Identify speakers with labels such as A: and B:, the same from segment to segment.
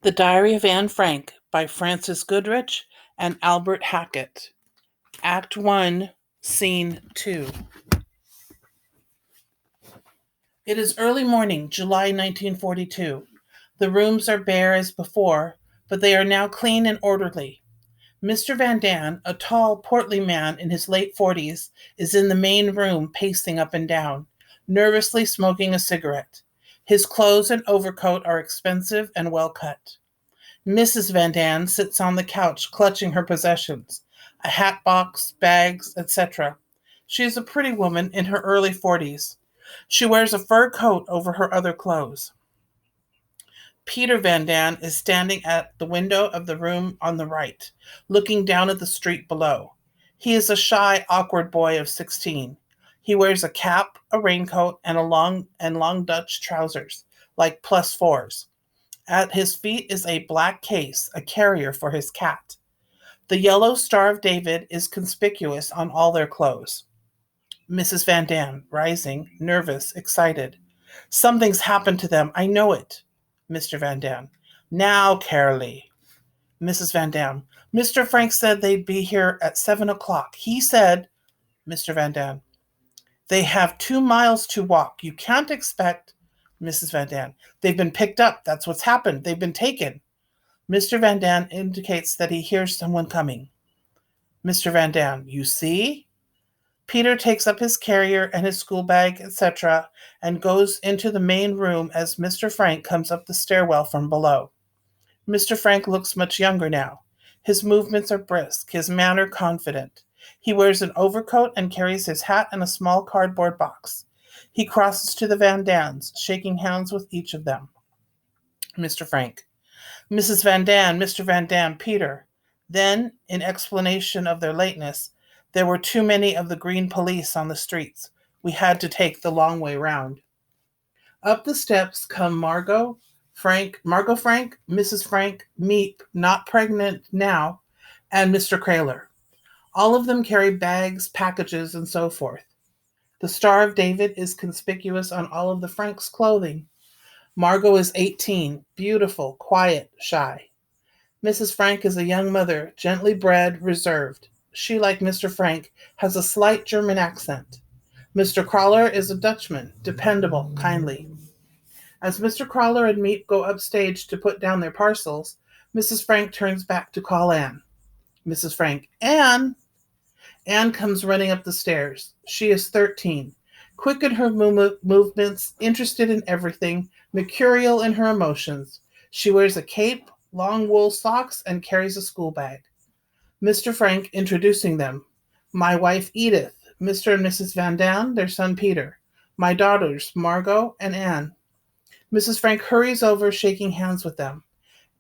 A: The Diary of Anne Frank by Frances Goodrich and Albert Hackett. Act 1, Scene 2. It is early morning, July 1942. The rooms are bare as before, but they are now clean and orderly. Mr. Van Daan, a tall, portly man in his late 40s, is in the main room pacing up and down, nervously smoking a cigarette. His clothes and overcoat are expensive and well cut. Mrs. Van Daan sits on the couch clutching her possessions, a hat box, bags, etc. She is a pretty woman in her early 40s. She wears a fur coat over her other clothes. Peter Van Daan is standing at the window of the room on the right, looking down at the street below. He is a shy, awkward boy of 16. He wears a cap, a raincoat, and long Dutch trousers, like +4s. At his feet is a black case, a carrier for his cat. The yellow Star of David is conspicuous on all their clothes. Mrs. Van Daan, rising, nervous, excited. Something's happened to them, I know it. Mr. Van Daan. Now, Carolee. Mrs. Van Daan. Mr. Frank said they'd be here at 7 o'clock. He said, Mr. Van Daan. They have 2 miles to walk. You can't expect, Mrs. Van Daan. They've been picked up. That's what's happened. They've been taken. Mr. Van Daan indicates that he hears someone coming. Mr. Van Daan. You see? Peter takes up his carrier and his school bag, etc., and goes into the main room as Mr. Frank comes up the stairwell from below. Mr. Frank looks much younger now. His movements are brisk, his manner confident. He wears an overcoat and carries his hat in a small cardboard box. He crosses to the Van Daans, shaking hands with each of them. Mr. Frank. Mrs. Van Daan, Mr. Van Daan, Peter. Then, in explanation of their lateness, there were too many of the green police on the streets. We had to take the long way round. Up the steps come Margot Frank, Mrs. Frank, Miep, not pregnant now, and Mr. Kraler. All of them carry bags, packages, and so forth. The Star of David is conspicuous on all of the Franks' clothing. Margot is 18, beautiful, quiet, shy. Mrs. Frank is a young mother, gently bred, reserved. She, like Mr. Frank, has a slight German accent. Mr. Kraler is a Dutchman, dependable, kindly. As Mr. Kraler and Miep go upstage to put down their parcels, Mrs. Frank turns back to call Anne. Mrs. Frank, Anne! Anne comes running up the stairs. She is 13, quick in her movements, interested in everything, mercurial in her emotions. She wears a cape, long wool socks, and carries a school bag. Mr. Frank introducing them. My wife Edith, Mr. and Mrs. Van Daan, their son Peter. My daughters Margot and Anne. Mrs. Frank hurries over, shaking hands with them.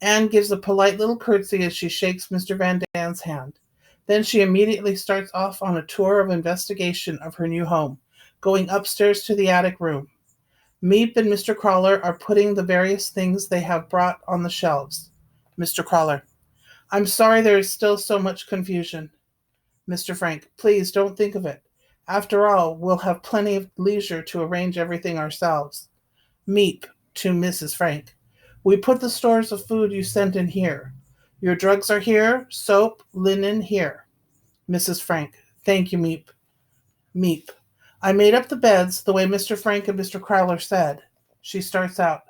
A: Anne gives a polite little curtsy as she shakes Mr. Van Daan's hand. Then she immediately starts off on a tour of investigation of her new home, going upstairs to the attic room. Miep and Mr. Kraler are putting the various things they have brought on the shelves. Mr. Kraler. I'm sorry there is still so much confusion. Mr. Frank, please don't think of it. After all, we'll have plenty of leisure to arrange everything ourselves. Miep to Mrs. Frank. We put the stores of food you sent in here. Your drugs are here, soap, linen here. Mrs. Frank, thank you, Miep. Miep. I made up the beds the way Mr. Frank and Mr. Kraler said. She starts out.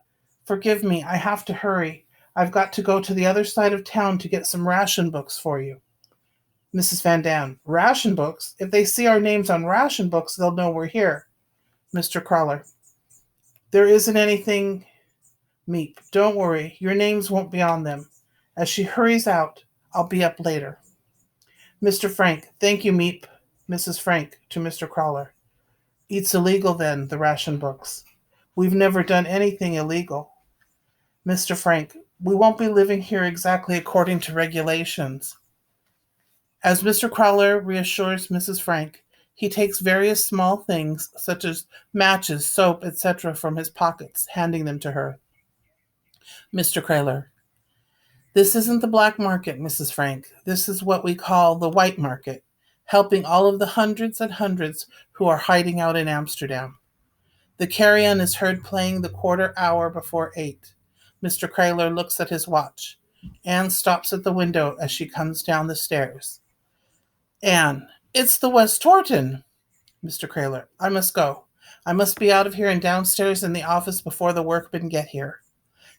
A: Forgive me, I have to hurry. I've got to go to the other side of town to get some ration books for you. Mrs. Van Daan, ration books? If they see our names on ration books, they'll know we're here. Mr. Kraler, there isn't anything. Miep, don't worry, your names won't be on them. As she hurries out, I'll be up later. Mr. Frank, thank you, Miep. Mrs. Frank, to Mr. Kraler. It's illegal then, the ration books. We've never done anything illegal. Mr. Frank, we won't be living here exactly according to regulations. As Mr. Kraler reassures Mrs. Frank, he takes various small things, such as matches, soap, etc., from his pockets, handing them to her. Mr. Kraler. This isn't the black market, Mrs. Frank. This is what we call the white market, helping all of the hundreds and hundreds who are hiding out in Amsterdam. The carrion is heard playing the quarter hour before 8. Mr. Crayler looks at his watch. Anne stops at the window as she comes down the stairs. Anne, it's the West Torton. Mr. Crayler, I must go. I must be out of here and downstairs in the office before the workmen get here.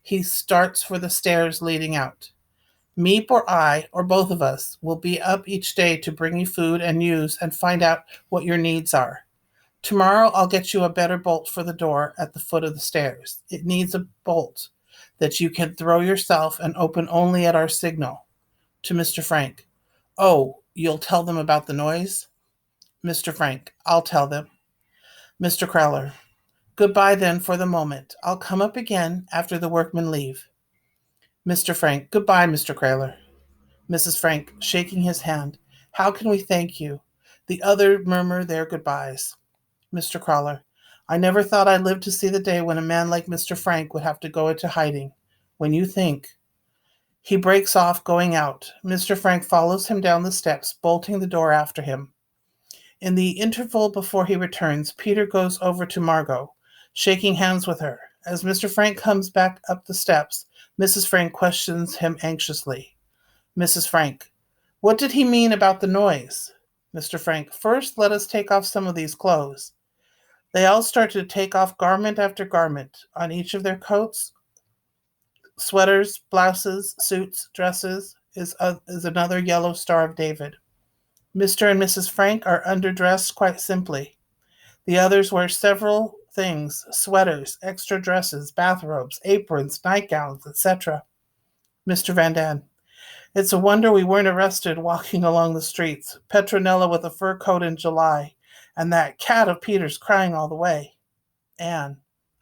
A: He starts for the stairs leading out. Meep or I, or both of us, will be up each day to bring you food and news and find out what your needs are. Tomorrow I'll get you a better bolt for the door at the foot of the stairs. It needs a bolt that you can throw yourself and open only at our signal. To Mr. Frank, oh, you'll tell them about the noise? Mr. Frank, I'll tell them. Mr. Crowler, goodbye then for the moment. I'll come up again after the workmen leave. Mr. Frank, goodbye, Mr. Crowler. Mrs. Frank, shaking his hand, how can we thank you? The other murmur their goodbyes. Mr. Crowler, I never thought I'd live to see the day when a man like Mr. Frank would have to go into hiding. When you think. He breaks off, going out. Mr. Frank follows him down the steps, bolting the door after him. In the interval before he returns, Peter goes over to Margot, shaking hands with her. As Mr. Frank comes back up the steps, Mrs. Frank questions him anxiously. Mrs. Frank, what did he mean about the noise? Mr. Frank, first let us take off some of these clothes. They all start to take off garment after garment. On each of their coats, sweaters, blouses, suits, dresses is another yellow Star of David. Mr. and Mrs. Frank are underdressed quite simply. The others wear several things, sweaters, extra dresses, bathrobes, aprons, nightgowns, etc. Mr. Van Daan, it's a wonder we weren't arrested walking along the streets. Petronella with a fur coat in July, and that cat of Peter's crying all the way. Anne,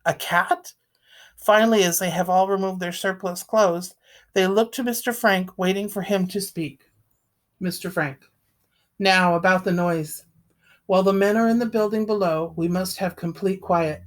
A: a cat? Finally, as they have all removed their surplus clothes, they look to Mr. Frank, waiting for him to speak. Mr. Frank, now about the noise. While the men are in the building below, we must have complete quiet.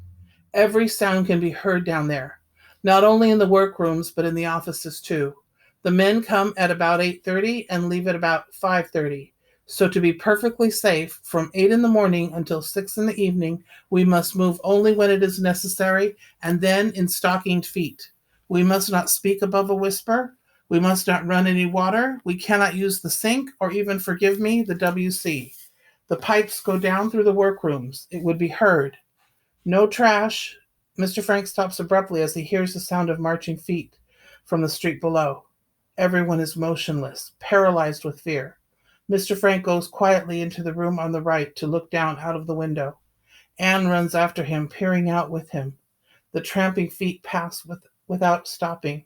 A: Every sound can be heard down there, not only in the workrooms, but in the offices too. The men come at about 8:30 and leave at about 5:30. So to be perfectly safe, from 8 in the morning until 6 in the evening, we must move only when it is necessary, and then in stockinged feet. We must not speak above a whisper. We must not run any water. We cannot use the sink or even, forgive me, the WC. The pipes go down through the workrooms. It would be heard. No trash. Mr. Frank stops abruptly as he hears the sound of marching feet from the street below. Everyone is motionless, paralyzed with fear. Mr. Frank goes quietly into the room on the right to look down out of the window. Anne runs after him, peering out with him. The tramping feet pass without stopping.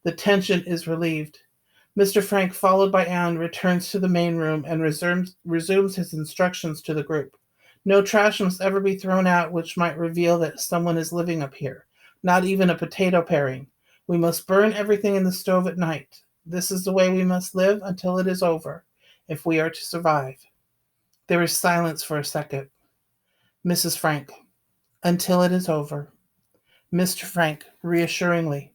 A: The tension is relieved. Mr. Frank, followed by Anne, returns to the main room and resumes his instructions to the group. No trash must ever be thrown out which might reveal that someone is living up here, not even a potato paring. We must burn everything in the stove at night. This is the way we must live until it is over, if we are to survive. There is silence for a second. Mrs. Frank, until it is over. Mr. Frank, reassuringly,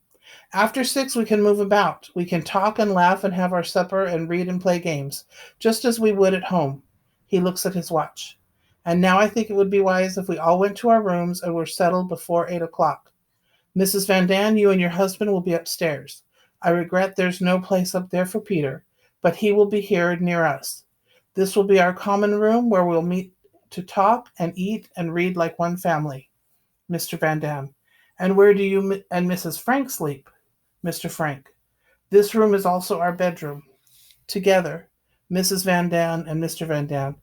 A: after 6 we can move about. We can talk and laugh and have our supper and read and play games, just as we would at home. He looks at his watch. And now I think it would be wise if we all went to our rooms and were settled before 8 o'clock. Mrs. Van Daan, you and your husband will be upstairs. I regret there's no place up there for Peter, but he will be here near us. This will be our common room where we'll meet to talk and eat and read like one family. Mr. Van Daan, and where do you and Mrs. Frank sleep? Mr. Frank, this room is also our bedroom. Together, Mrs. Van Daan and Mr. Van Daan.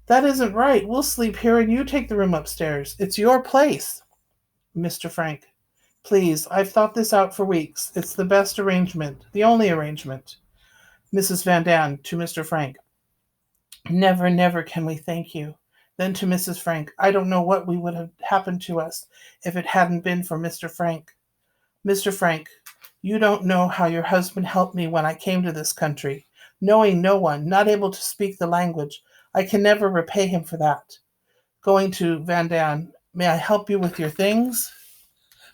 A: That isn't right. We'll sleep here and you take the room upstairs. It's your place. Mr. Frank, please, I've thought this out for weeks. It's the best arrangement, the only arrangement. Mrs. Van Daan to Mr. Frank, never, never can we thank you. Then to Mrs. Frank, I don't know what would have happened to us if it hadn't been for Mr. Frank. Mr. Frank, you don't know how your husband helped me when I came to this country. Knowing no one, not able to speak the language, I can never repay him for that. Going to Van Daan, may I help you with your things?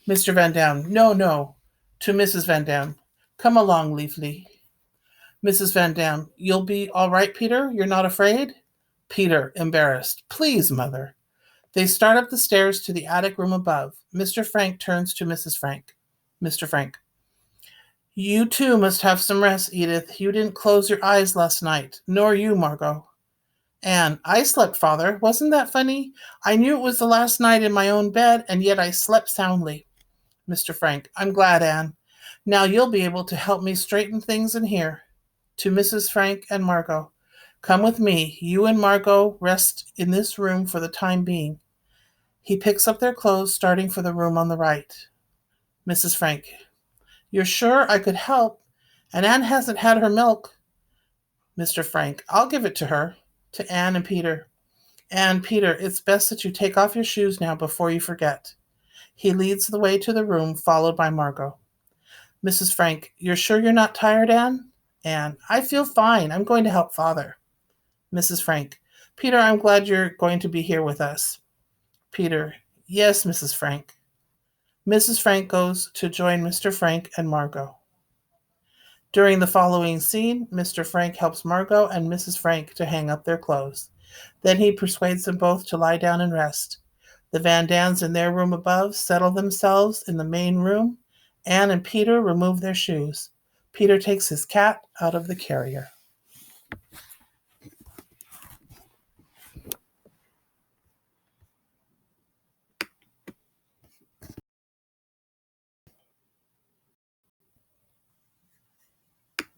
A: Mr. Van Daan, no. To Mrs. Van Daan, come along, Leafly. Mrs. Van Daan, you'll be all right, Peter? You're not afraid? Peter, embarrassed, please, mother. They start up the stairs to the attic room above. Mr. Frank turns to Mrs. Frank. Mr. Frank, You too must have some rest, Edith. You didn't close your eyes last night, nor you, Margot. Anne, I slept, Father. Wasn't that funny? I knew it was the last night in my own bed, and yet I slept soundly. Mr. Frank, I'm glad, Anne. Now you'll be able to help me straighten things in here. To Mrs. Frank and Margot, come with me. You and Margot rest in this room for the time being. He picks up their clothes, starting for the room on the right. Mrs. Frank, you're sure I could help? And Anne hasn't had her milk. Mr. Frank, I'll give it to her. To Anne and Peter. Anne, Peter, it's best that you take off your shoes now before you forget. He leads the way to the room, followed by Margot. Mrs. Frank, you're sure you're not tired, Anne? Anne, I feel fine. I'm going to help Father. Mrs. Frank, Peter, I'm glad you're going to be here with us. Peter, yes, Mrs. Frank. Mrs. Frank goes to join Mr. Frank and Margot. During the following scene, Mr. Frank helps Margot and Mrs. Frank to hang up their clothes. Then he persuades them both to lie down and rest. The Van Dans in their room above settle themselves in the main room. Anne and Peter remove their shoes. Peter takes his cat out of the carrier.